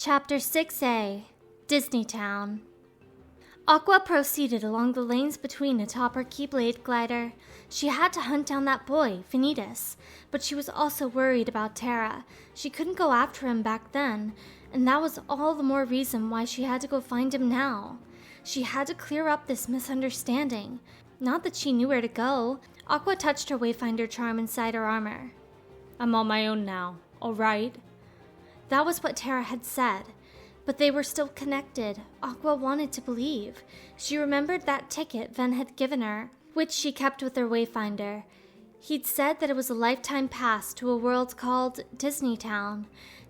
Chapter 6A, Disney Town. Aqua proceeded along the lanes between atop her Keyblade glider. She had to hunt down that boy, Vanitas, but she was also worried about Terra. She couldn't go after him back then, and that was all the more reason why she had to go find him now. She had to clear up this misunderstanding. Not that she knew where to go. Aqua touched her Wayfinder charm inside her armor. I'm on my own now, all right? That was what Terra had said, but they were still connected. Aqua wanted to believe. She remembered that ticket Ven had given her, which she kept with her Wayfinder. He'd said that it was a lifetime pass to a world called Disney Town.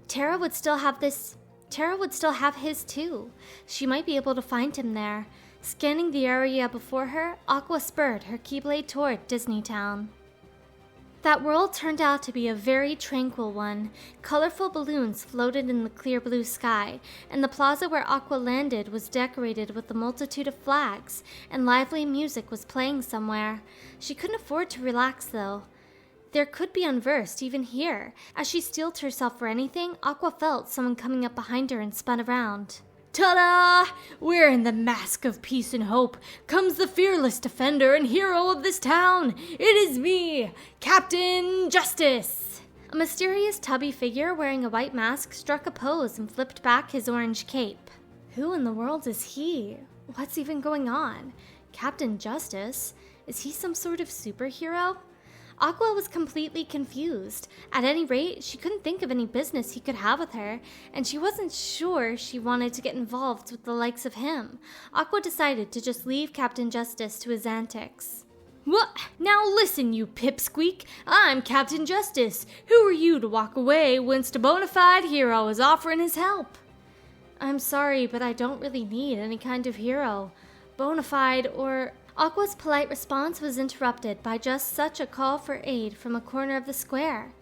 Terra would still have his too. She might be able to find him there. Scanning the area before her, Aqua spurred her Keyblade toward Disney Town. That world turned out to be a very tranquil one. Colorful balloons floated in the clear blue sky, and the plaza where Aqua landed was decorated with a multitude of flags, and lively music was playing somewhere. She couldn't afford to relax, though. There could be unversed even here. As she steeled herself for anything, Aqua felt someone coming up behind her and spun around. Ta-da! Wearing the mask of peace and hope comes the fearless defender and hero of this town. It is me, Captain Justice! A mysterious tubby figure wearing a white mask struck a pose and flipped back his orange cape. Who in the world is he? What's even going on? Captain Justice? Is he some sort of superhero? Aqua was completely confused. At any rate, she couldn't think of any business he could have with her, and she wasn't sure she wanted to get involved with the likes of him. Aqua decided to just leave Captain Justice to his antics. What? Now listen, you pipsqueak. I'm Captain Justice. Who are you to walk away whilst a bona fide hero is offering his help? I'm sorry, but I don't really need any kind of hero. Bona fide or... Aqua's polite response was interrupted by just such a call for aid from a corner of the square.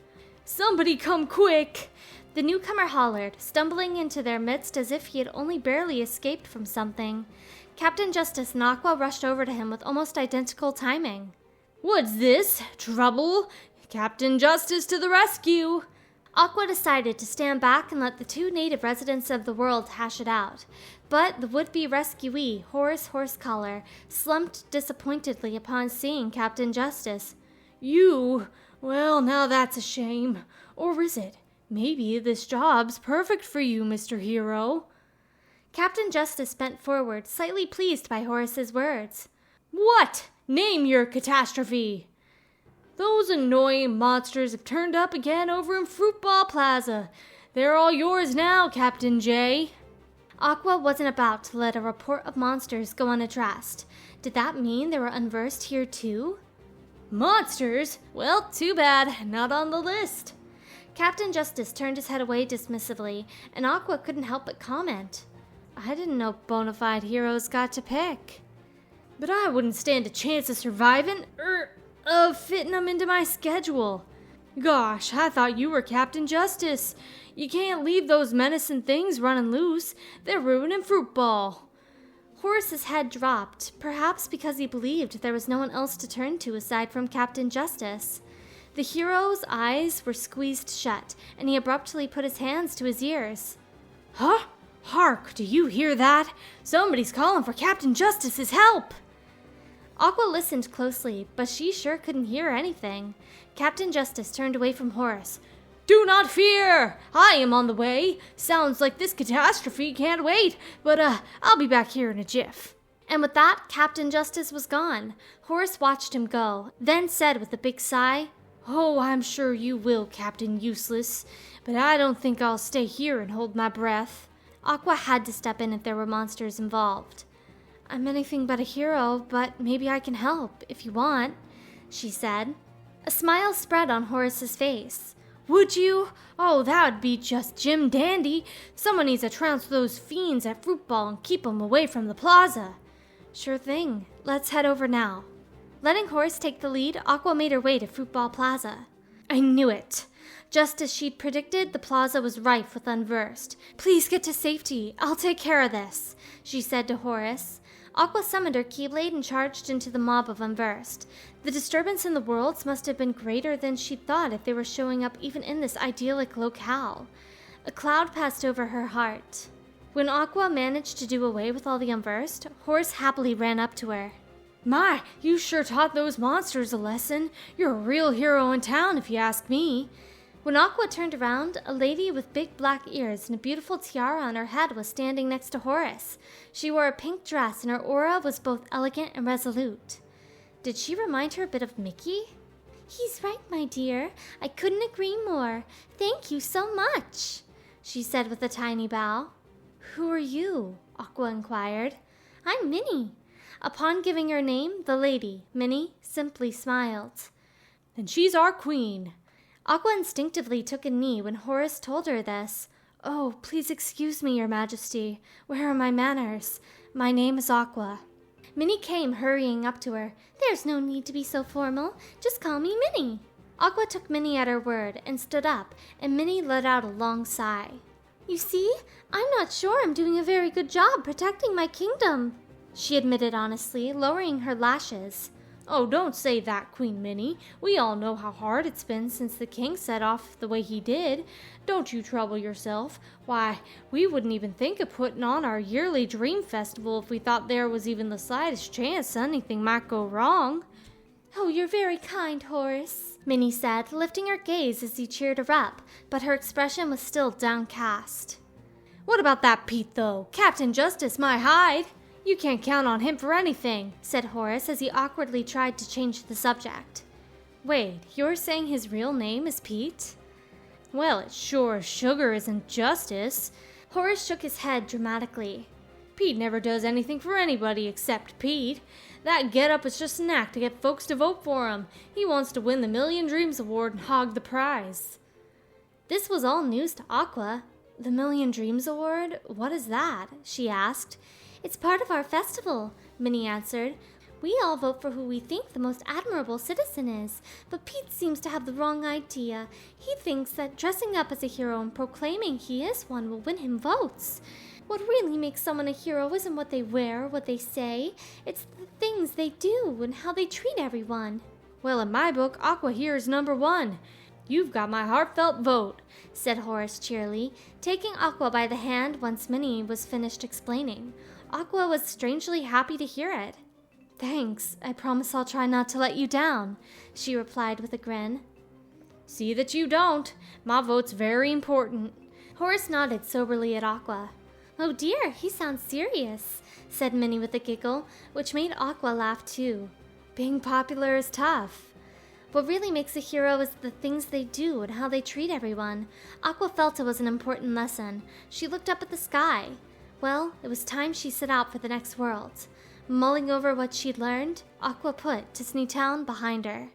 Somebody come quick! The newcomer hollered, stumbling into their midst as if he had only barely escaped from something. Captain Justice and Aqua rushed over to him with almost identical timing. What's this? Trouble? Captain Justice to the rescue! Aqua decided to stand back and let the two native residents of the world hash it out. But the would-be rescuee, Horace Horsecollar, slumped disappointedly upon seeing Captain Justice. You? Well, now that's a shame. Or is it? Maybe this job's perfect for you, Mr. Hero. Captain Justice bent forward, slightly pleased by Horace's words. What? Name your catastrophe! Those annoying monsters have turned up again over in Fruitball Plaza. They're all yours now, Captain J. Aqua wasn't about to let a report of monsters go unaddressed. Did that mean they were unversed here too? Monsters? Well, too bad. Not on the list. Captain Justice turned his head away dismissively, and Aqua couldn't help but comment. I didn't know bona fide heroes got to pick. But I wouldn't stand a chance of surviving, of fitting them into my schedule. Gosh, I thought you were Captain Justice. You can't leave those menacing things running loose. They're ruining Fruitball. Horace's head dropped, perhaps because he believed there was no one else to turn to aside from Captain Justice. The hero's eyes were squeezed shut, and he abruptly put his hands to his ears. Huh? Hark, do you hear that? Somebody's calling for Captain Justice's help! Aqua listened closely, but she sure couldn't hear anything. Captain Justice turned away from Horace. Do not fear! I am on the way. Sounds like this catastrophe can't wait, but I'll be back here in a jiff. And with that, Captain Justice was gone. Horace watched him go, then said with a big sigh, Oh, I'm sure you will, Captain Useless, but I don't think I'll stay here and hold my breath. Aqua had to step in if there were monsters involved. I'm anything but a hero, but maybe I can help, if you want, she said. A smile spread on Horace's face. Would you? Oh, that would be just Jim Dandy. Someone needs to trounce those fiends at Fruitball and keep them away from the plaza. Sure thing. Let's head over now. Letting Horace take the lead, Aqua made her way to Fruitball Plaza. I knew it. Just as she'd predicted, the plaza was rife with unversed. Please get to safety. I'll take care of this, she said to Horace. Aqua summoned her Keyblade and charged into the mob of unversed. The disturbance in the worlds must have been greater than she'd thought if they were showing up even in this idyllic locale. A cloud passed over her heart. When Aqua managed to do away with all the unversed, Horace happily ran up to her. My, you sure taught those monsters a lesson. You're a real hero in town, if you ask me. When Aqua turned around, a lady with big black ears and a beautiful tiara on her head was standing next to Horace. She wore a pink dress and her aura was both elegant and resolute. Did she remind her a bit of Mickey? He's right, my dear. I couldn't agree more. Thank you so much, she said with a tiny bow. Who are you? Aqua inquired. I'm Minnie. Upon giving her name, the lady, Minnie, simply smiled. Then she's our queen. Aqua instinctively took a knee when Horace told her this. Oh, please excuse me, your majesty. Where are my manners? My name is Aqua. Minnie came hurrying up to her. There's no need to be so formal. Just call me Minnie. Aqua took Minnie at her word and stood up, and Minnie let out a long sigh. You see, I'm not sure I'm doing a very good job protecting my kingdom, she admitted honestly, lowering her lashes. Oh, don't say that, Queen Minnie. We all know how hard it's been since the king set off the way he did. Don't you trouble yourself. Why, we wouldn't even think of putting on our yearly dream festival if we thought there was even the slightest chance anything might go wrong. Oh, you're very kind, Horace, Minnie said, lifting her gaze as he cheered her up, but her expression was still downcast. What about that Pete, though? Captain Justice, my hide. You can't count on him for anything, said Horace as he awkwardly tried to change the subject. Wait, you're saying his real name is Pete? Well, it's sure as sugar isn't Justice. Horace shook his head dramatically. Pete never does anything for anybody except Pete. That get-up is just an act to get folks to vote for him. He wants to win the Million Dreams Award and hog the prize. This was all news to Aqua. The Million Dreams Award? What is that? She asked. It's part of our festival, Minnie answered. We all vote for who we think the most admirable citizen is, but Pete seems to have the wrong idea. He thinks that dressing up as a hero and proclaiming he is one will win him votes. What really makes someone a hero isn't what they wear or what they say. It's the things they do and how they treat everyone. Well, in my book, Aqua here is number one. You've got my heartfelt vote, said Horace cheerily, taking Aqua by the hand once Minnie was finished explaining. Aqua was strangely happy to hear it. Thanks. I promise I'll try not to let you down, she replied with a grin. See that you don't. My vote's very important. Horace nodded soberly at Aqua. Oh dear, he sounds serious, said Minnie with a giggle, which made Aqua laugh too. Being popular is tough. What really makes a hero is the things they do and how they treat everyone. Aqua felt it was an important lesson. She looked up at the sky. Well, it was time she set out for the next world. Mulling over what she'd learned, Aqua put Disney Town behind her.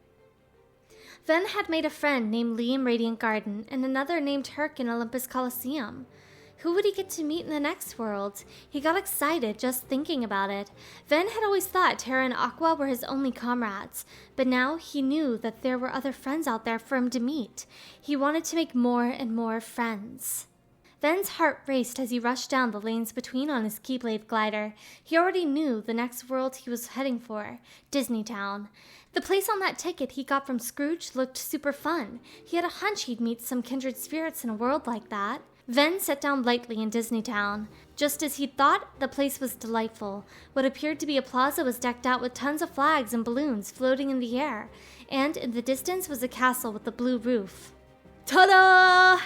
Ven had made a friend named Lee in Radiant Garden and another named Herc in Olympus Coliseum. Who would he get to meet in the next world? He got excited just thinking about it. Ven had always thought Terra and Aqua were his only comrades, but now he knew that there were other friends out there for him to meet. He wanted to make more and more friends. Ven's heart raced as he rushed down the lanes between on his Keyblade glider. He already knew the next world he was heading for, Disney Town. The place on that ticket he got from Scrooge looked super fun. He had a hunch he'd meet some kindred spirits in a world like that. Ven sat down lightly in Disney Town. Just as he'd thought, the place was delightful. What appeared to be a plaza was decked out with tons of flags and balloons floating in the air, and in the distance was a castle with a blue roof. Ta-da!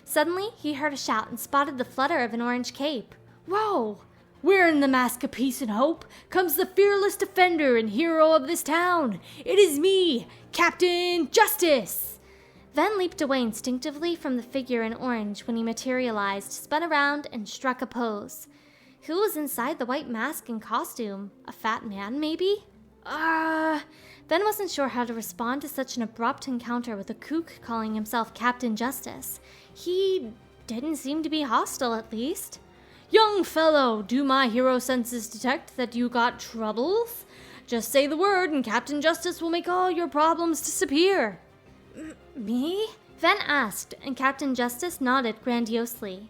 Suddenly, he heard a shout and spotted the flutter of an orange cape. Whoa! Wearing the mask of peace and hope comes the fearless defender and hero of this town. It is me, Captain Justice! Ven leaped away instinctively from the figure in orange when he materialized, spun around, and struck a pose. Who was inside the white mask and costume? A fat man, maybe? Ven wasn't sure how to respond to such an abrupt encounter with a kook calling himself Captain Justice. He didn't seem to be hostile, at least. Young fellow, do my hero senses detect that you got troubles? Just say the word and Captain Justice will make all your problems disappear. Me? Ven asked, and Captain Justice nodded grandiosely.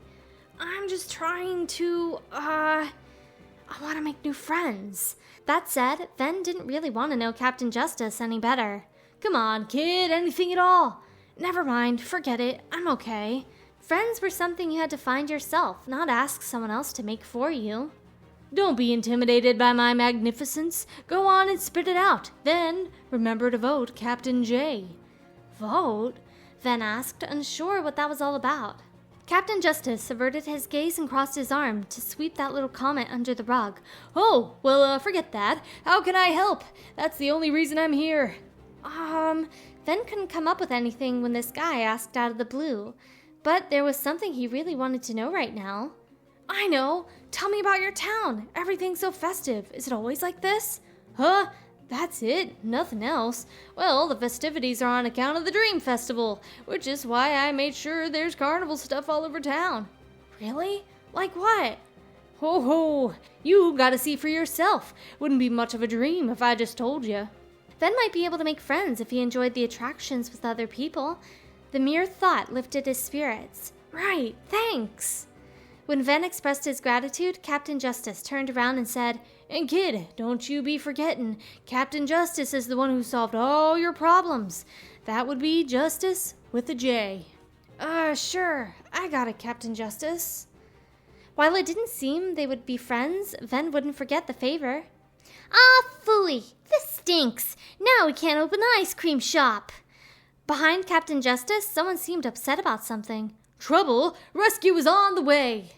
I'm just trying to, I want to make new friends. That said, Ven didn't really want to know Captain Justice any better. Come on, kid, anything at all. Never mind, forget it, I'm okay. Friends were something you had to find yourself, not ask someone else to make for you. Don't be intimidated by my magnificence. Go on and spit it out. Then remember to vote Captain J. Vote? Ven asked, unsure what that was all about. Captain Justice averted his gaze and crossed his arm to sweep that little comment under the rug. Oh, well, forget that. How can I help? That's the only reason I'm here. Ven couldn't come up with anything when this guy asked out of the blue. But there was something he really wanted to know right now. I know. Tell me about your town. Everything's so festive. Is it always like this? Huh? That's it. Nothing else. Well, the festivities are on account of the Dream Festival, which is why I made sure there's carnival stuff all over town. Really? Like what? Ho ho! You gotta see for yourself. Wouldn't be much of a dream if I just told you. Ven might be able to make friends if he enjoyed the attractions with other people. The mere thought lifted his spirits. Right, thanks. When Ven expressed his gratitude, Captain Justice turned around and said, And kid, don't you be forgetting, Captain Justice is the one who solved all your problems. That would be Justice with a J. Sure. I got it, Captain Justice. While it didn't seem they would be friends, Ven wouldn't forget the favor. Ah, phooey! This stinks! Now we can't open the ice cream shop! Behind Captain Justice, someone seemed upset about something. Trouble! Rescue is on the way!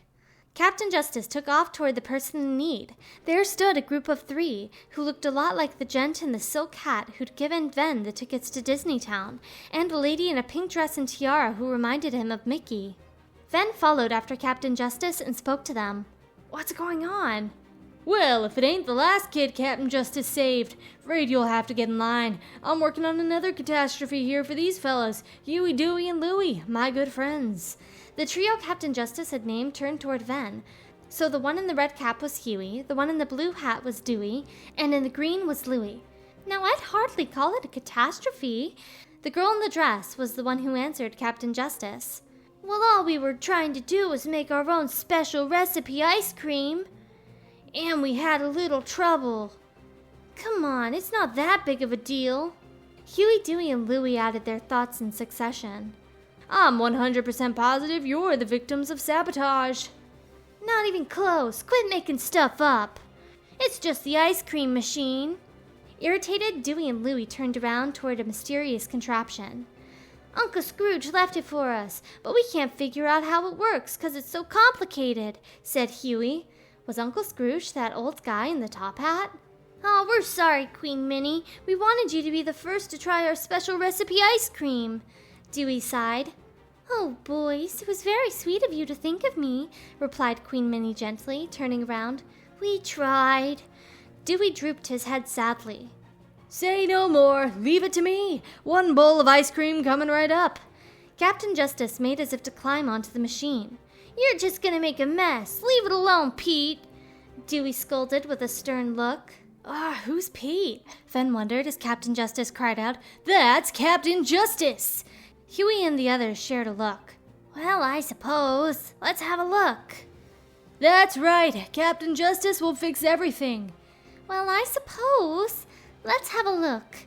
Captain Justice took off toward the person in need. There stood a group of 3 who looked a lot like the gent in the silk hat who'd given Ven the tickets to Disneytown, and a lady in a pink dress and tiara who reminded him of Mickey. Ven followed after Captain Justice and spoke to them. What's going on? Well, if it ain't the last kid Captain Justice saved, afraid you'll have to get in line. I'm working on another catastrophe here for these fellas, Huey, Dewey, and Louie, my good friends. The trio Captain Justice had named turned toward Ven. So the one in the red cap was Huey, the one in the blue hat was Dewey, and in the green was Louie. Now, I'd hardly call it a catastrophe. The girl in the dress was the one who answered Captain Justice. Well, all we were trying to do was make our own special recipe ice cream. And we had a little trouble. Come on, it's not that big of a deal. Huey, Dewey, and Louie added their thoughts in succession. I'm 100% positive you're the victims of sabotage. Not even close. Quit making stuff up. It's just the ice cream machine. Irritated, Dewey and Louie turned around toward a mysterious contraption. Uncle Scrooge left it for us, but we can't figure out how it works because it's so complicated, said Huey. Was Uncle Scrooge that old guy in the top hat? Oh, we're sorry, Queen Minnie. We wanted you to be the first to try our special recipe ice cream. Dewey sighed. Oh, boys, it was very sweet of you to think of me, replied Queen Minnie gently, turning around. We tried. Dewey drooped his head sadly. Say no more. Leave it to me. One bowl of ice cream coming right up. Captain Justice made as if to climb onto the machine. You're just gonna make a mess. Leave it alone, Pete. Dewey scolded with a stern look. Who's Pete? Ven wondered as Captain Justice cried out, That's Captain Justice! Huey and the others shared a look. Well, I suppose. Let's have a look. That's right. Captain Justice will fix everything. Well, I suppose. Let's have a look.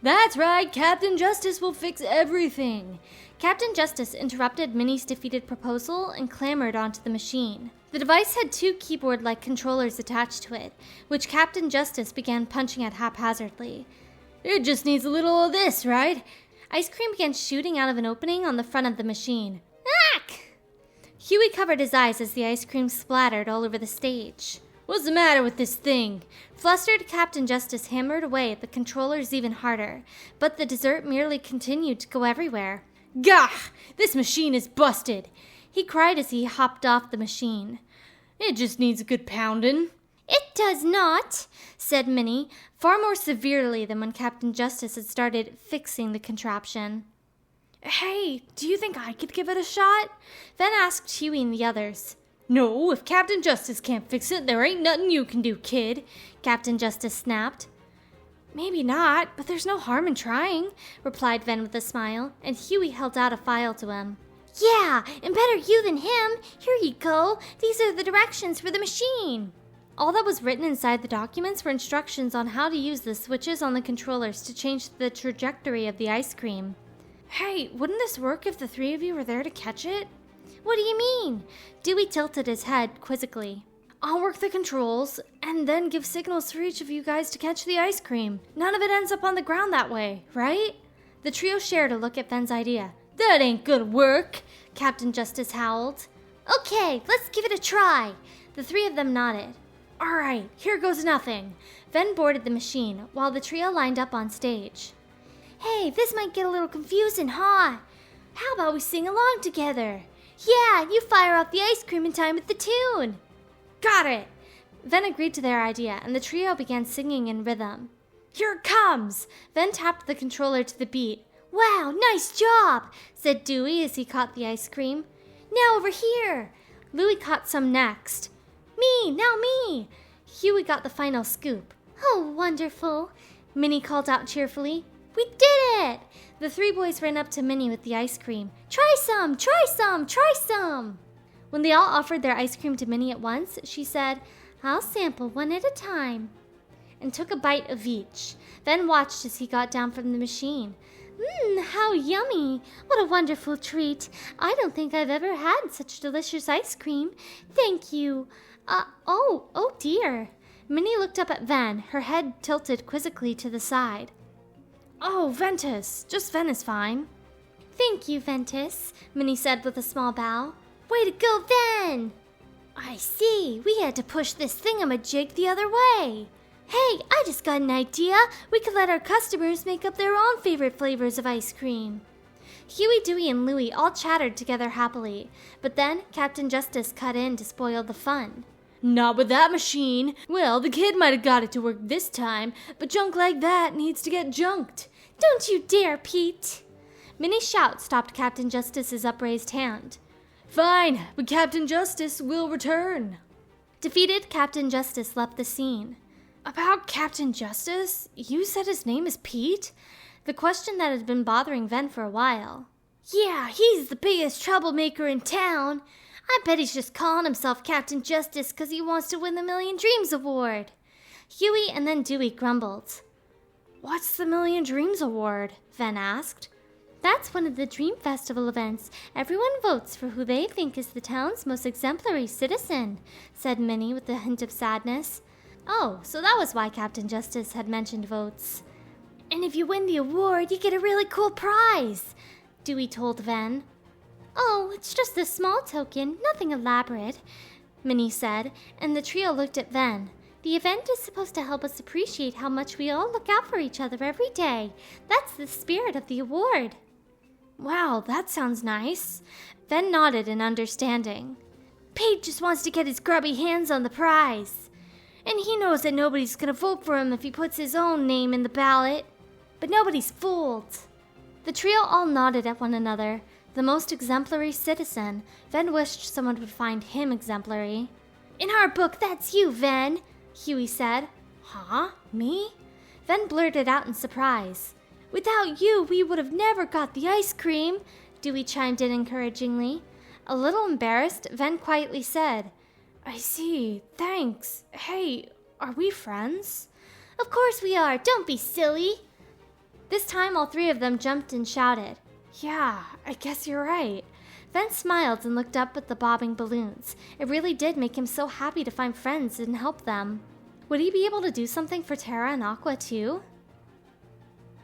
That's right. Captain Justice will fix everything. Captain Justice interrupted Minnie's defeated proposal and clambered onto the machine. The device had 2 keyboard-like controllers attached to it, which Captain Justice began punching at haphazardly. It just needs a little of this, right? Ice cream began shooting out of an opening on the front of the machine. Ack! Huey covered his eyes as the ice cream splattered all over the stage. What's the matter with this thing? Flustered, Captain Justice hammered away at the controllers even harder, but the dessert merely continued to go everywhere. Gah! This machine is busted! He cried as he hopped off the machine. It just needs a good pounding. It does not, said Minnie, far more severely than when Captain Justice had started fixing the contraption. Hey, do you think I could give it a shot? Ven asked Huey and the others. No, if Captain Justice can't fix it, there ain't nothing you can do, kid, Captain Justice snapped. Maybe not, but there's no harm in trying, replied Ven with a smile, and Huey held out a file to him. Yeah, and better you than him. Here you go. These are the directions for the machine. All that was written inside the documents were instructions on how to use the switches on the controllers to change the trajectory of the ice cream. Hey, wouldn't this work if the 3 of you were there to catch it? What do you mean? Dewey tilted his head quizzically. I'll work the controls and then give signals for each of you guys to catch the ice cream. None of it ends up on the ground that way, right? The trio shared a look at Ven's idea. That ain't gonna work, Captain Justice howled. Okay, let's give it a try. The three of them nodded. All right, here goes nothing. Ven boarded the machine while the trio lined up on stage. Hey, this might get a little confusing, huh? How about we sing along together? Yeah, you fire off the ice cream in time with the tune. Got it! Ven agreed to their idea, and the trio began singing in rhythm. Here it comes! Ven tapped the controller to the beat. Wow, nice job, said Dewey as he caught the ice cream. Now over here. Louie caught some next. Now me. Huey got the final scoop. Oh, wonderful, Minnie called out cheerfully. We did it! The three boys ran up to Minnie with the ice cream. Try some, try some, try some! When they all offered their ice cream to Minnie at once, she said, I'll sample one at a time, and took a bite of each, then watched as he got down from the machine. How yummy! What a wonderful treat! I don't think I've ever had such delicious ice cream. Thank you. Oh dear. Minnie looked up at Ven, her head tilted quizzically to the side. Oh, Ventus. Just Ven is fine. Thank you, Ventus, Minnie said with a small bow. Way to go, Ven! I see. We had to push this thingamajig the other way. Hey, I just got an idea. We could let our customers make up their own favorite flavors of ice cream. Huey, Dewey, and Louie all chattered together happily, but then Captain Justice cut in to spoil the fun. Not with that machine. Well, the kid might have got it to work this time, but junk like that needs to get junked. Don't you dare, Pete! Minnie's shout stopped Captain Justice's upraised hand. Fine, but Captain Justice will return. Defeated, Captain Justice left the scene. About Captain Justice? You said his name is Pete? The question that had been bothering Ven for a while. Yeah, he's the biggest troublemaker in town. I bet he's just calling himself Captain Justice because he wants to win the Million Dreams Award. Huey and then Dewey grumbled. What's the Million Dreams Award? Ven asked. That's one of the Dream Festival events. Everyone votes for who they think is the town's most exemplary citizen, said Minnie with a hint of sadness. Oh, so that was why Captain Justice had mentioned votes. And if you win the award, you get a really cool prize, Dewey told Ven. Oh, it's just a small token, nothing elaborate, Minnie said, and the trio looked at Ven. The event is supposed to help us appreciate how much we all look out for each other every day. That's the spirit of the award. Wow, that sounds nice. Ven nodded in understanding. Pete just wants to get his grubby hands on the prize. And he knows that nobody's gonna vote for him if he puts his own name in the ballot. But nobody's fooled. The trio all nodded at one another. The most exemplary citizen. Ven wished someone would find him exemplary. In our book, that's you, Ven, Huey said. Huh? Me? Ven blurted out in surprise. Without you, we would have never got the ice cream, Dewey chimed in encouragingly. A little embarrassed, Ven quietly said, I see. Thanks. Hey, are we friends? Of course we are. Don't be silly. This time, all three of them jumped and shouted. Yeah, I guess you're right. Ven smiled and looked up at the bobbing balloons. It really did make him so happy to find friends and help them. Would he be able to do something for Terra and Aqua too?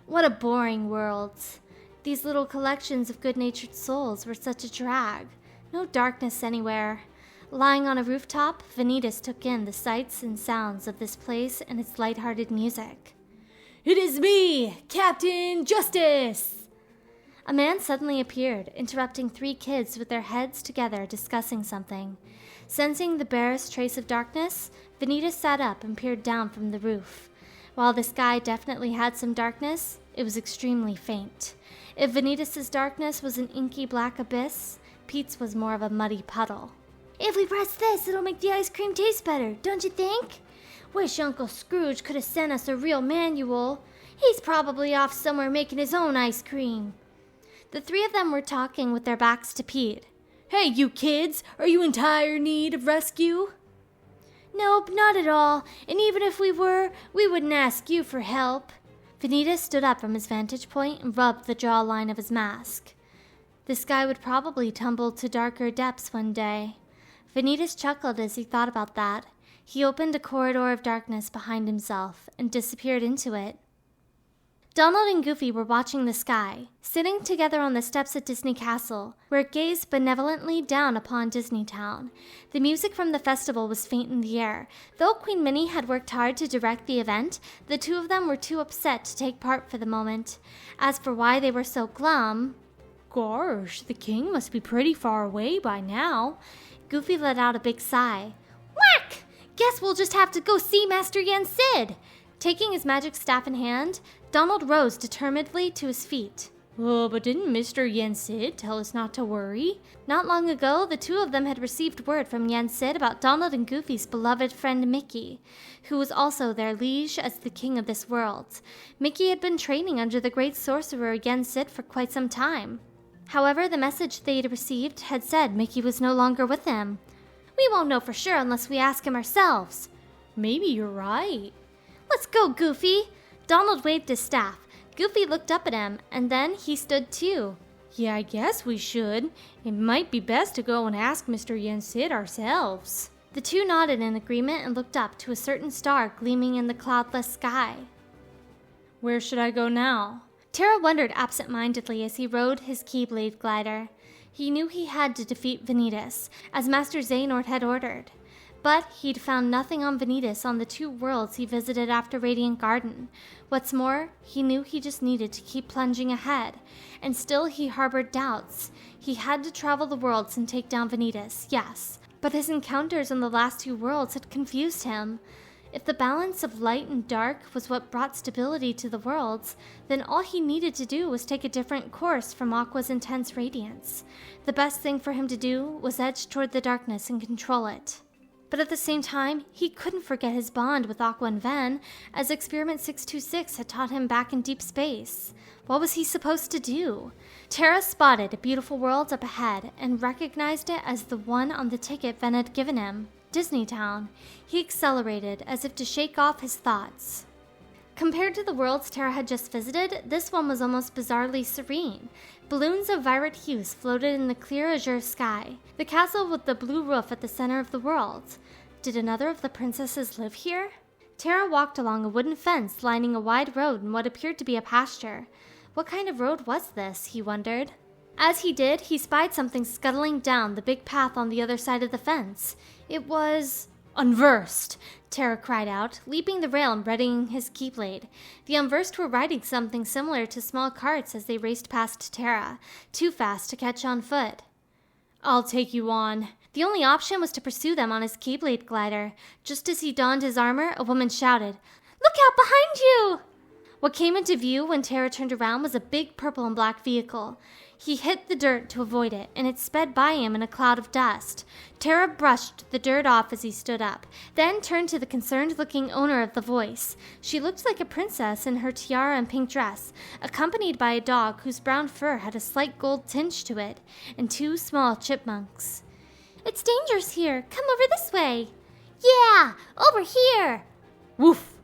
What a boring world. These little collections of good-natured souls were such a drag. No darkness anywhere. Lying on a rooftop, Vanitas took in the sights and sounds of this place and its light-hearted music. It is me, Captain Justice! A man suddenly appeared, interrupting three kids with their heads together discussing something. Sensing the barest trace of darkness, Vanitas sat up and peered down from the roof. While the sky definitely had some darkness, it was extremely faint. If Vanitas' darkness was an inky black abyss, Pete's was more of a muddy puddle. If we press this, it'll make the ice cream taste better, don't you think? Wish Uncle Scrooge could have sent us a real manual. He's probably off somewhere making his own ice cream. The three of them were talking with their backs to Pete. Hey, you kids, are you in dire need of rescue? Nope, not at all. And even if we were, we wouldn't ask you for help. Vanitas stood up from his vantage point and rubbed the jawline of his mask. The sky would probably tumble to darker depths one day. Vanitas chuckled as he thought about that. He opened a corridor of darkness behind himself and disappeared into it. Donald and Goofy were watching the sky, sitting together on the steps at Disney Castle, where it gazed benevolently down upon Disney Town. The music from the festival was faint in the air. Though Queen Minnie had worked hard to direct the event, the two of them were too upset to take part for the moment. As for why they were so glum, "Gosh, the king must be pretty far away by now." Goofy let out a big sigh. Whack! Guess we'll just have to go see Master Yen Sid. Taking his magic staff in hand, Donald rose determinedly to his feet. Oh, but didn't Mr. Yen Sid tell us not to worry? Not long ago, the two of them had received word from Yen Sid about Donald and Goofy's beloved friend Mickey, who was also their liege as the king of this world. Mickey had been training under the great sorcerer Yen Sid for quite some time. However, the message they had received had said Mickey was no longer with him. We won't know for sure unless we ask him ourselves. Maybe you're right. Let's go, Goofy! Donald waved his staff. Goofy looked up at him, and then he stood too. Yeah, I guess we should. It might be best to go and ask Mr. Yen Sid ourselves. The two nodded in agreement and looked up to a certain star gleaming in the cloudless sky. Where should I go now? Tara wondered absent-mindedly as he rode his Keyblade glider. He knew he had to defeat Vanitas, as Master Xehanort had ordered. But he'd found nothing on Vanitas on the 2 worlds he visited after Radiant Garden. What's more, he knew he just needed to keep plunging ahead. And still he harbored doubts. He had to travel the worlds and take down Vanitas, yes. But his encounters in the last 2 worlds had confused him. If the balance of light and dark was what brought stability to the worlds, then all he needed to do was take a different course from Aqua's intense radiance. The best thing for him to do was edge toward the darkness and control it. But at the same time, he couldn't forget his bond with Aqua and Ven, as Experiment 626 had taught him back in deep space. What was he supposed to do? Tara spotted a beautiful world up ahead and recognized it as the one on the ticket Ven had given him, Disney Town. He accelerated as if to shake off his thoughts. Compared to the worlds Tara had just visited, this one was almost bizarrely serene. Balloons of violet hues floated in the clear azure sky. The castle with the blue roof at the center of the world. Did another of the princesses live here? Tara walked along a wooden fence lining a wide road in what appeared to be a pasture. What kind of road was this, he wondered. As he did, he spied something scuttling down the big path on the other side of the fence. It was... Unversed! Tara cried out, leaping the rail and readying his Keyblade. The Unversed were riding something similar to small carts as they raced past Tara, too fast to catch on foot. I'll take you on. The only option was to pursue them on his Keyblade glider. Just as he donned his armor, a woman shouted, "Look out behind you!" What came into view when Tara turned around was a big purple and black vehicle. He hit the dirt to avoid it, and it sped by him in a cloud of dust. Tara brushed the dirt off as he stood up, then turned to the concerned-looking owner of the voice. She looked like a princess in her tiara and pink dress, accompanied by a dog whose brown fur had a slight gold tinge to it, and 2 small chipmunks. "It's dangerous here. Come over this way." "Yeah, over here." Woof!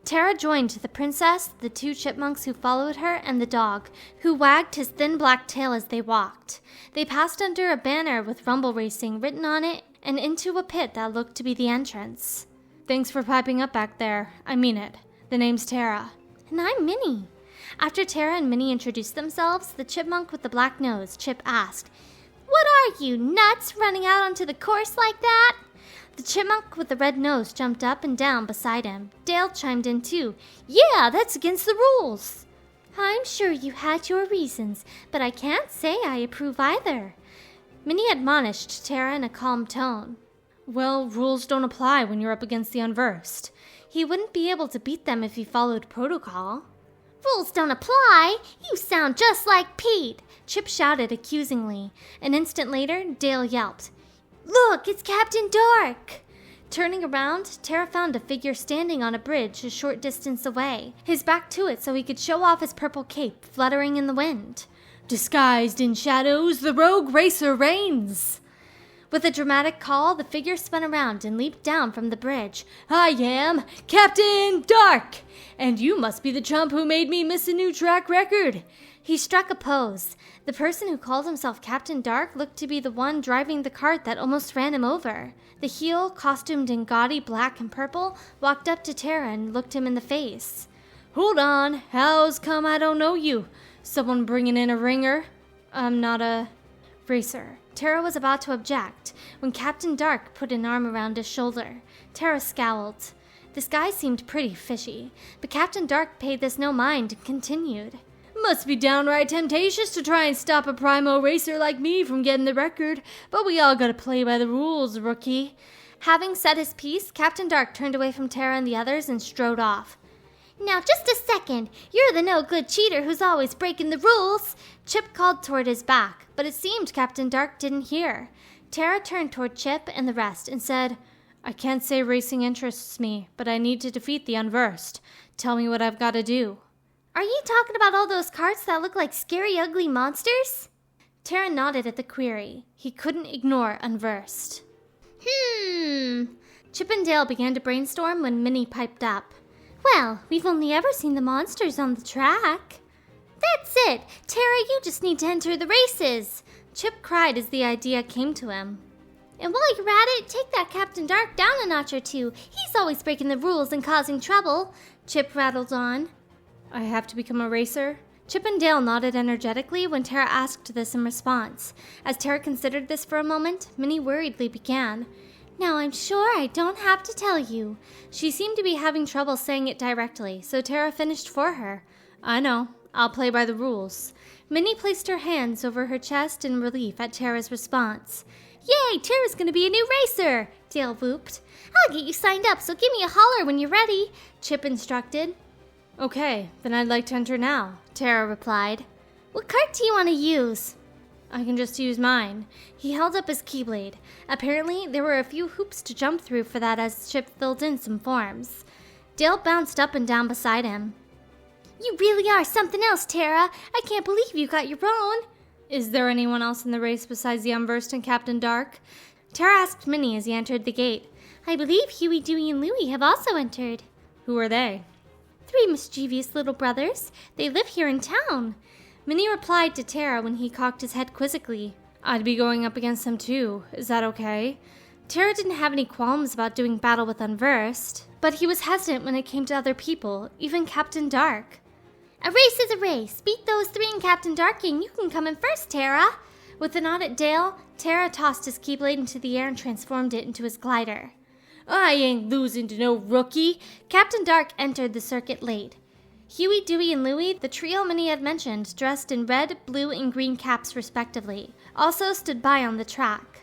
Tara joined the princess, the 2 chipmunks who followed her, and the dog, who wagged his thin black tail as they walked. They passed under a banner with Rumble Racing written on it and into a pit that looked to be the entrance. Thanks for piping up back there. I mean it. The name's Tara. And I'm Minnie. After Tara and Minnie introduced themselves, the chipmunk with the black nose, Chip, asked, "What are you, nuts, running out onto the course like that?" The chipmunk with the red nose jumped up and down beside him. Dale chimed in too. "Yeah, that's against the rules." "I'm sure you had your reasons, but I can't say I approve either." Minnie admonished Tara in a calm tone. Well, rules don't apply when you're up against the Unversed. He wouldn't be able to beat them if he followed protocol. "Rules don't apply? You sound just like Pete!" Chip shouted accusingly. An instant later, Dale yelped, "Look, it's Captain Dark!" Turning around, Tara found a figure standing on a bridge a short distance away, his back to it so he could show off his purple cape fluttering in the wind. Disguised in shadows, the rogue racer reigns! With a dramatic call, the figure spun around and leaped down from the bridge. I am Captain Dark, and you must be the chump who made me miss a new track record. He struck a pose. The person who called himself Captain Dark looked to be the one driving the cart that almost ran him over. The heel, costumed in gaudy black and purple, walked up to Tara and looked him in the face. Hold on, how's come I don't know you? Someone bringing in a ringer? I'm not a racer. Tara was about to object when Captain Dark put an arm around his shoulder. Tara scowled. This guy seemed pretty fishy, but Captain Dark paid this no mind and continued. Must be downright temptatious to try and stop a primo racer like me from getting the record, but we all gotta play by the rules, rookie. Having said his piece, Captain Dark turned away from Tara and the others and strode off. Now, just a second. You're the no-good cheater who's always breaking the rules. Chip called toward his back, but it seemed Captain Dark didn't hear. Tara turned toward Chip and the rest and said, I can't say racing interests me, but I need to defeat the unversed. Tell me what I've got to do. Are you talking about all those carts that look like scary, ugly monsters? Tara nodded at the query. He couldn't ignore unversed. Chip and Dale began to brainstorm when Minnie piped up. Well, we've only ever seen the monsters on the track. That's it! Tara, you just need to enter the races! Chip cried as the idea came to him. And while you're at it, take that Captain Dark down a notch or two. He's always breaking the rules and causing trouble. Chip rattled on. I have to become a racer? Chip and Dale nodded energetically when Tara asked this in response. As Tara considered this for a moment, Minnie worriedly began. Now I'm sure I don't have to tell you. She seemed to be having trouble saying it directly, so Tara finished for her. I know. I'll play by the rules. Minnie placed her hands over her chest in relief at Tara's response. Yay, Tara's gonna be a new racer! Dale whooped. I'll get you signed up, so give me a holler when you're ready, Chip instructed. Okay, then I'd like to enter now, Tara replied. What cart do you want to use? I can just use mine. He held up his keyblade. Apparently, there were a few hoops to jump through for that as Chip filled in some forms. Dale bounced up and down beside him. You really are something else, Tara. I can't believe you got your own. Is there anyone else in the race besides the unversed and Captain Dark? Tara asked Minnie as he entered the gate. I believe Huey, Dewey, and Louie have also entered. Who are they? 3 mischievous little brothers. They live here in town. Minnie replied to Tara when he cocked his head quizzically. I'd be going up against them too. Is that okay? Tara didn't have any qualms about doing battle with Unversed, but he was hesitant when it came to other people, even Captain Dark. A race is a race. Beat those 3 in Captain Dark and you can come in first, Tara. With a nod at Dale, Tara tossed his keyblade into the air and transformed it into his glider. I ain't losing to no rookie. Captain Dark entered the circuit late. Huey, Dewey, and Louie, the trio Minnie had mentioned, dressed in red, blue, and green caps respectively, also stood by on the track.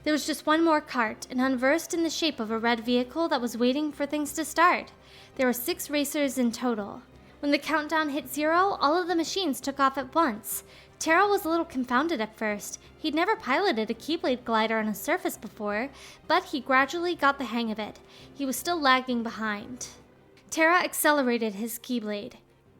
There was just one more cart, an unversed in the shape of a red vehicle that was waiting for things to start. There were 6 racers in total. When the countdown hit 0, all of the machines took off at once. Tara was a little confounded at first. He'd never piloted a Keyblade glider on a surface before, but he gradually got the hang of it. He was still lagging behind. Tara accelerated his Keyblade.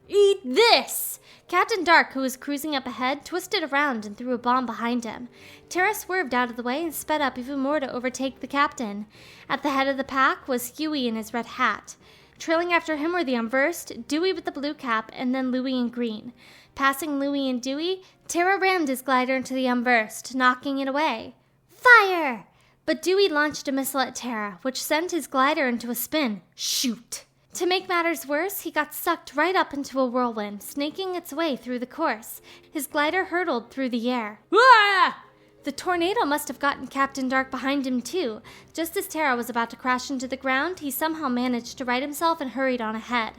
Eat this! Captain Dark, who was cruising up ahead, twisted around and threw a bomb behind him. Tara swerved out of the way and sped up even more to overtake the captain. At the head of the pack was Huey in his red hat. Trailing after him were the Unversed, Dewey with the blue cap, and then Louie in green. Passing Louie and Dewey, Tara rammed his glider into the Unversed, knocking it away. Fire! But Dewey launched a missile at Tara, which sent his glider into a spin. Shoot! To make matters worse, he got sucked right up into a whirlwind, snaking its way through the course. His glider hurtled through the air. Ah! The tornado must have gotten Captain Dark behind him, too. Just as Tara was about to crash into the ground, he somehow managed to right himself and hurried on ahead.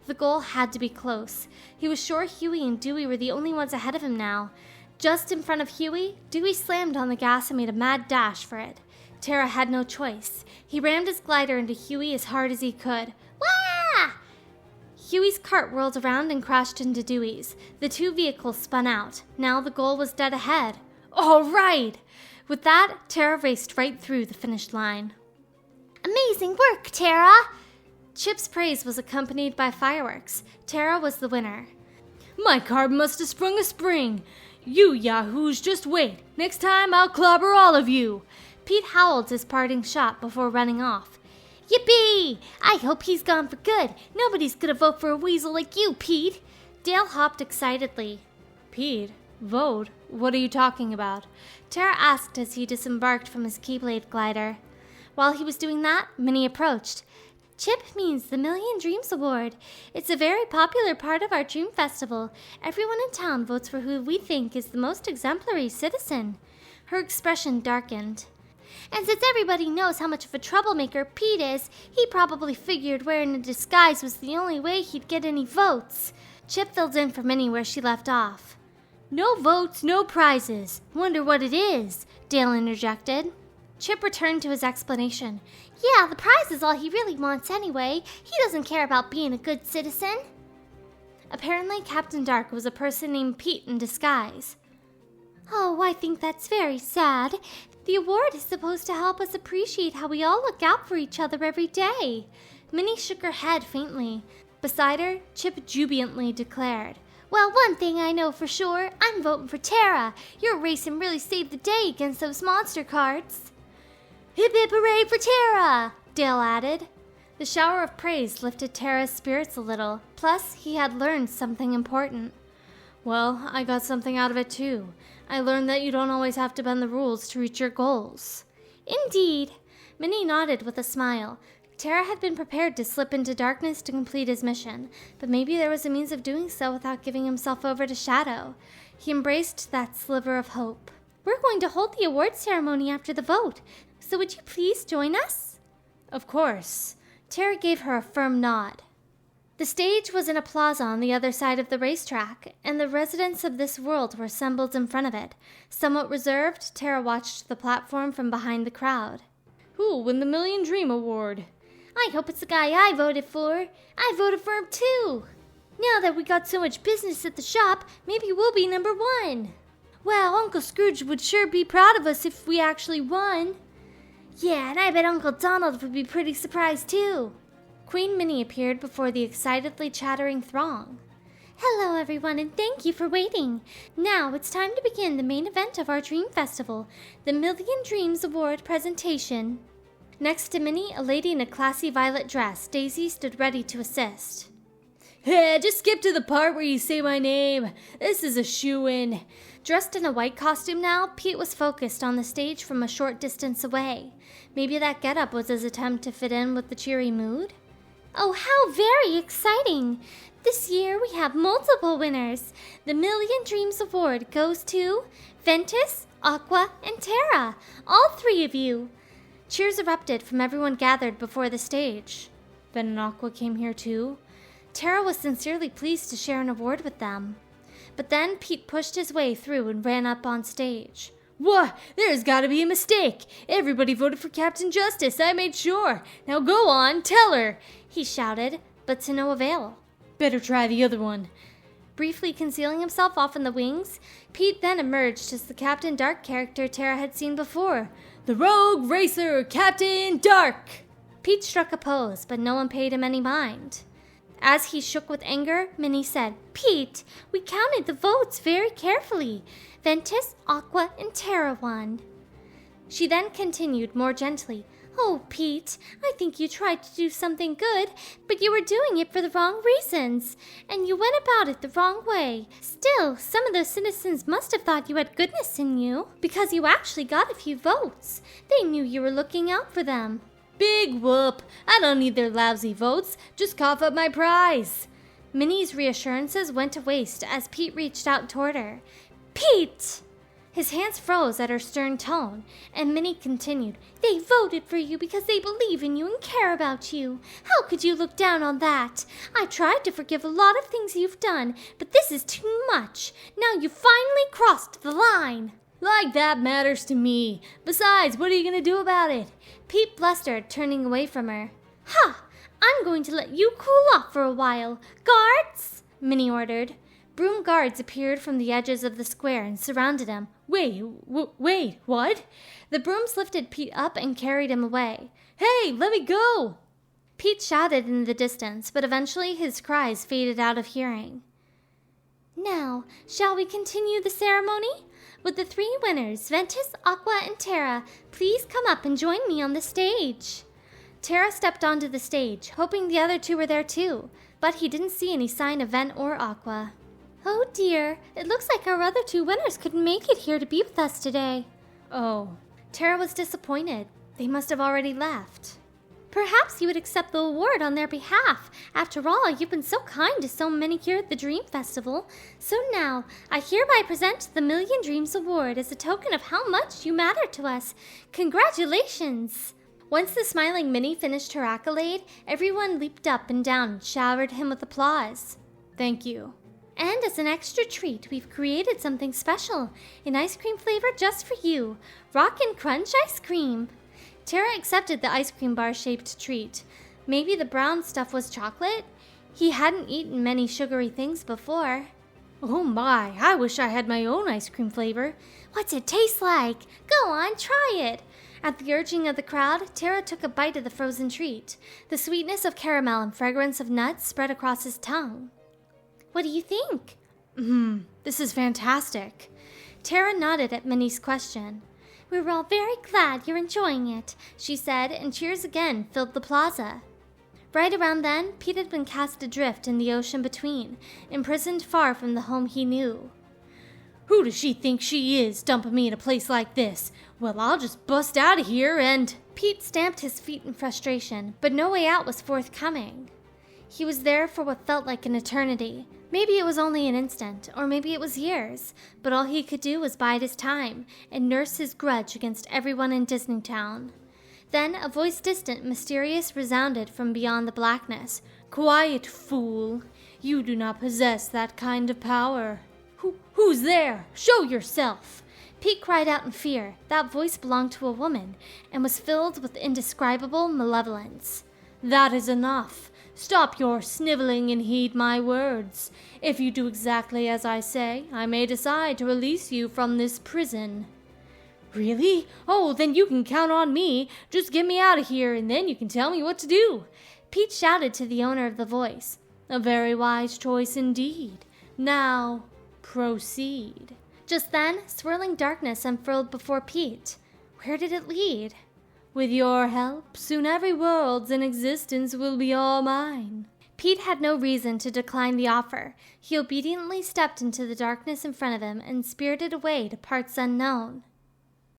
The goal had to be close. He was sure Huey and Dewey were the only ones ahead of him now. Just in front of Huey, Dewey slammed on the gas and made a mad dash for it. Tara had no choice. He rammed his glider into Huey as hard as he could. Wah! Huey's cart whirled around and crashed into Dewey's. The 2 vehicles spun out. Now the goal was dead ahead. All right! With that, Tara raced right through the finish line. Amazing work, Tara! Chip's praise was accompanied by fireworks. Tara was the winner. My car must have sprung a spring. You yahoos, just wait. Next time I'll clobber all of you. Pete howled his parting shot before running off. Yippee! I hope he's gone for good. Nobody's gonna vote for a weasel like you, Pete. Dale hopped excitedly. Pete, vote? What are you talking about? Tara asked as he disembarked from his Keyblade glider. While he was doing that, Minnie approached. Chip means the Million Dreams Award. It's a very popular part of our Dream Festival. Everyone in town votes for who we think is the most exemplary citizen. Her expression darkened. And since everybody knows how much of a troublemaker Pete is, he probably figured wearing a disguise was the only way he'd get any votes. Chip filled in for Minnie where she left off. No votes, no prizes. Wonder what it is, Dale interjected. Chip returned to his explanation. Yeah, the prize is all he really wants anyway. He doesn't care about being a good citizen. Apparently, Captain Dark was a person named Pete in disguise. Oh, I think that's very sad. The award is supposed to help us appreciate how we all look out for each other every day. Minnie shook her head faintly. Beside her, Chip jubilantly declared, Well, one thing I know for sure, I'm voting for Tara. Your racing really saved the day against those monster cards. Hip hip hooray for Tara, Dale added. The shower of praise lifted Tara's spirits a little, plus he had learned something important. Well, I got something out of it too. I learned that you don't always have to bend the rules to reach your goals. Indeed. Minnie nodded with a smile. Tara had been prepared to slip into darkness to complete his mission, but maybe there was a means of doing so without giving himself over to Shadow. He embraced that sliver of hope. We're going to hold the award ceremony after the vote, so would you please join us? Of course. Tara gave her a firm nod. The stage was in a plaza on the other side of the racetrack, and the residents of this world were assembled in front of it. Somewhat reserved, Tara watched the platform from behind the crowd. Who'll win the Million Dream Award? I hope it's the guy I voted for. I voted for him too. Now that we got so much business at the shop, maybe we'll be number one. Well, Uncle Scrooge would sure be proud of us if we actually won. Yeah, and I bet Uncle Donald would be pretty surprised too. Queen Minnie appeared before the excitedly chattering throng. Hello, everyone, and thank you for waiting. Now it's time to begin the main event of our Dream Festival, the Million Dreams Award presentation. Next to Minnie, a lady in a classy violet dress, Daisy stood ready to assist. Hey, just skip to the part where you say my name. This is a shoo-in. Dressed in a white costume now, Pete was focused on the stage from a short distance away. Maybe that getup was his attempt to fit in with the cheery mood? Oh, how very exciting! This year we have multiple winners. The Million Dreams Award goes to Ventus, Aqua, and Tara. All three of you. Cheers erupted from everyone gathered before the stage. Ven and Aqua came here too? Tara was sincerely pleased to share an award with them. But then Pete pushed his way through and ran up on stage. What? There's gotta be a mistake. Everybody voted for Captain Justice, I made sure. Now go on, tell her, he shouted, but to no avail. Better try the other one. Briefly concealing himself off in the wings, Pete then emerged as the Captain Dark character Tara had seen before. The Rogue Racer, Captain Dark! Pete struck a pose, but no one paid him any mind. As he shook with anger, Minnie said, Pete, we counted the votes very carefully. Ventus, Aqua, and Tara won. She then continued more gently, Oh, Pete, I think you tried to do something good, but you were doing it for the wrong reasons, and you went about it the wrong way. Still, some of those citizens must have thought you had goodness in you, because you actually got a few votes. They knew you were looking out for them. Big whoop! I don't need their lousy votes. Just cough up my prize. Minnie's reassurances went to waste as Pete reached out toward her. Pete! His hands froze at her stern tone, and Minnie continued, They voted for you because they believe in you and care about you. How could you look down on that? I tried to forgive a lot of things you've done, but this is too much. Now you finally crossed the line. Like that matters to me. Besides, what are you gonna do about it? Pete blustered, turning away from her. Ha! I'm going to let you cool off for a while. Guards! Minnie ordered. Broom guards appeared from the edges of the square and surrounded him. Wait, what? The brooms lifted Pete up and carried him away. Hey, let me go! Pete shouted in the distance, but eventually his cries faded out of hearing. Now, shall we continue the ceremony? Would the three winners, Ventus, Aqua, and Tara, please come up and join me on the stage? Tara stepped onto the stage, hoping the other two were there too, but he didn't see any sign of Vent or Aqua. Oh dear, it looks like our other two winners couldn't make it here to be with us today. Oh, Tara was disappointed. They must have already left. Perhaps you would accept the award on their behalf. After all, you've been so kind to so many here at the Dream Festival. So now, I hereby present the Million Dreams Award as a token of how much you matter to us. Congratulations! Once the smiling Minnie finished her accolade, everyone leaped up and down and showered him with applause. thank you. And as an extra treat, we've created something special, an ice cream flavor just for you, Rock and Crunch ice cream. Tara accepted the ice cream bar-shaped treat. Maybe the brown stuff was chocolate? He hadn't eaten many sugary things before. Oh my, I wish I had my own ice cream flavor. What's it taste like? Go on, try it. At the urging of the crowd, Tara took a bite of the frozen treat. The sweetness of caramel and fragrance of nuts spread across his tongue. What do you think? This is fantastic. Tara nodded at Minnie's question. We're all very glad you're enjoying it, she said, and cheers again filled the plaza. Right around then, Pete had been cast adrift in the ocean between, imprisoned far from the home he knew. Who does she think she is, dumping me in a place like this? Well, I'll just bust out of here and... Pete stamped his feet in frustration, but no way out was forthcoming. He was there for what felt like an eternity. Maybe it was only an instant, or maybe it was years, but all he could do was bide his time and nurse his grudge against everyone in Disneytown. Then a voice distant, mysterious, resounded from beyond the blackness. Quiet, fool. You do not possess that kind of power. Who's there? Show yourself! Pete cried out in fear. That voice belonged to a woman and was filled with indescribable malevolence. That is enough. Stop your sniveling and heed my words. If you do exactly as I say, I may decide to release you from this prison. Really? Oh, then you can count on me. Just get me out of here, and then you can tell me what to do. Pete shouted to the owner of the voice. A very wise choice indeed. Now, proceed. Just then, swirling darkness unfurled before Pete. Where did it lead? With your help, soon every world's in existence will be all mine. Pete had no reason to decline the offer. He obediently stepped into the darkness in front of him and spirited away to parts unknown.